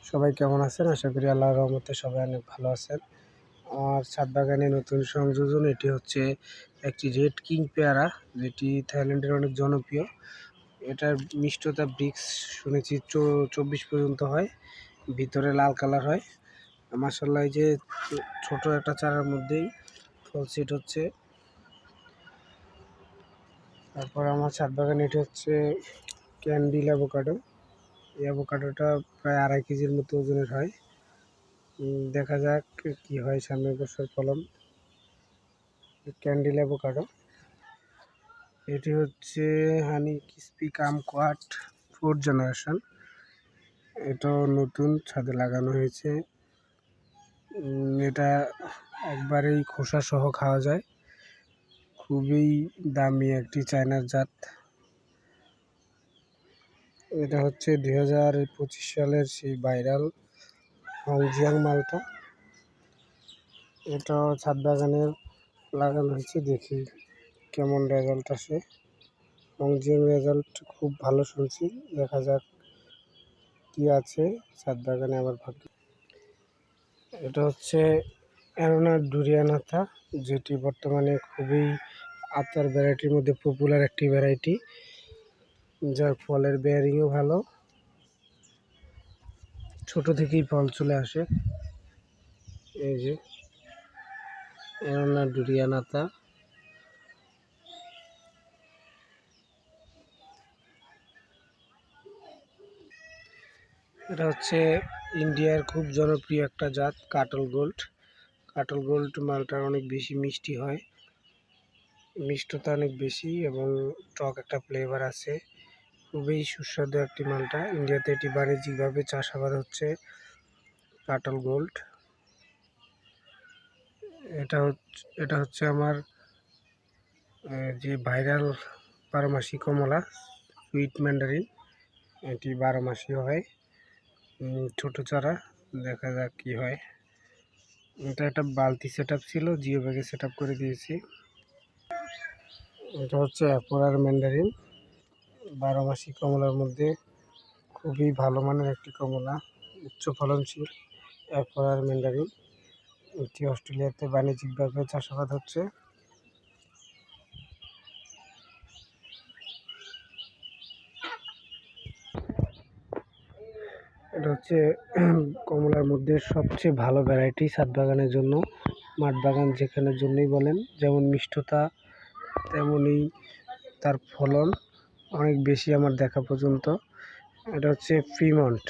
সবাই কেমন আছেন? আশা করি আল্লাহর রহমতে সবাই অনেক ভালো আছেন। আমার ছাদ বাগানে নতুন সংযোজন এটি হচ্ছে একটি রেড কিং পেয়ারা, যেটি থাইল্যান্ডের অনেক জনপ্রিয়। এটার মিষ্টতা ব্রিক্স শুনেছি 24 পর্যন্ত হয়, ভিতরে লাল কালার হয়। মাশাআল্লাহ, এই যে ছোট একটা চারার মধ্যেই ফল সেট হচ্ছে। তারপর আমার ছাদ বাগানে এটি হচ্ছে ক্যান্ডিল অ্যাভোকাডো। এই অ্যাভোকাডোটা প্রায় 2.5 কেজির মতো ওজনের হয়। দেখা যাক কি হয় সামনের বছর ফলন। ক্যান্ডিল অ্যাভোকাডো, এটি হচ্ছে হানি ক্রিস্পি কামকোয়াট 4th জেনারেশন। এটাও নতুন ছাদে লাগানো হয়েছে। এটা একবারেই খোসা সহ খাওয়া যায়, খুবই দামি একটি চায়নার জাত। এটা হচ্ছে 2025 সালের সেই ভাইরাল হংজিয়াং মালটা। এটাও ছাদ বাগানে লাগানো হয়েছে, দেখি কেমন রেজাল্ট আসে। হংজিয়াং রেজাল্ট খুব ভালো শুনছি, দেখা যাক কি আছে ছাদ বাগানে আমার ভাগ্যে। এটা হচ্ছে অ্যারোনা ডুরিয়ানাথা, যেটি বর্তমানে খুবই আতার ভ্যারাইটির মধ্যে পপুলার একটি ভ্যারাইটি, যার ফলের বেয়ারিংও ভালো, ছোট থেকেই ফল চলে আসে। এই যে অ্যারোনা ডুরিয়ানাথা। এটা হচ্ছে ইন্ডিয়ার খুব জনপ্রিয় একটা জাত, কাটল গোল্ড। কাটল গোল্ড মালটা অনেক বেশি মিষ্টি হয়, মিষ্টতা অনেক বেশি এবং টক একটা ফ্লেভার আছে। খুবই সুস্বাদু একটি মালটা। ইন্ডিয়াতে এটি বাণিজ্যিকভাবে চাষাবাদ হচ্ছে, কাটল গোল্ড। এটা হচ্ছে আমার যে ভাইরাল বারোমাসি কমলা, সুইট ম্যান্ডারিন। এটি 12 মাসই হয়, ছোট চারা, দেখা যাক কি হয়। এটা একটা বালতি সেট ছিল, জিও ব্যাগে সেট করে দিয়েছি। এটা হচ্ছে অ্যাপোরার ম্যান্ডারিন, 12 মাসি কমলার মধ্যে খুবই ভালো মানের একটি কমলা, উচ্চ ফলনশীল অ্যাপোরার ম্যান্ডারিন। এটি অস্ট্রেলিয়াতে বাণিজ্যিকভাবে চাষাবাদ হচ্ছে। এটা হচ্ছে কমলার মধ্যে সবচেয়ে ভালো ভ্যারাইটি ছাদ বাগানের জন্য, মাঠ বাগান যেখানের জন্যই বলেন। যেমন মিষ্টতা, তেমনই তার ফলন অনেক বেশি আমার দেখা পর্যন্ত। এটা হচ্ছে ফ্রিমন্ট।